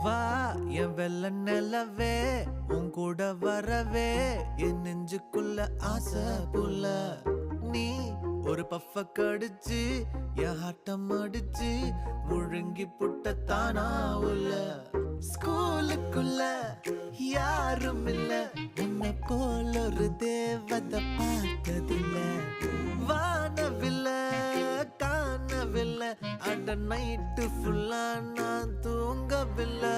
வா என் வெள்ள நிலவே உன் கூட வரவே என் நெஞ்சுக்குள்ள ஆசை புள்ள நீ ஒரு பஃப கடிச்சு என் ஹாட்டம் அடிச்சு முழுங்கி புட்ட தானா உள்ள ஸ்கூலுக்குள்ள யாரும் இல்ல உன்னை போல ஒரு தேவதை பார்த்ததில்ல வானவில்ல காணவில்லை அட நைட்டு ஃபுல்லா நான் தூங்கவில்லை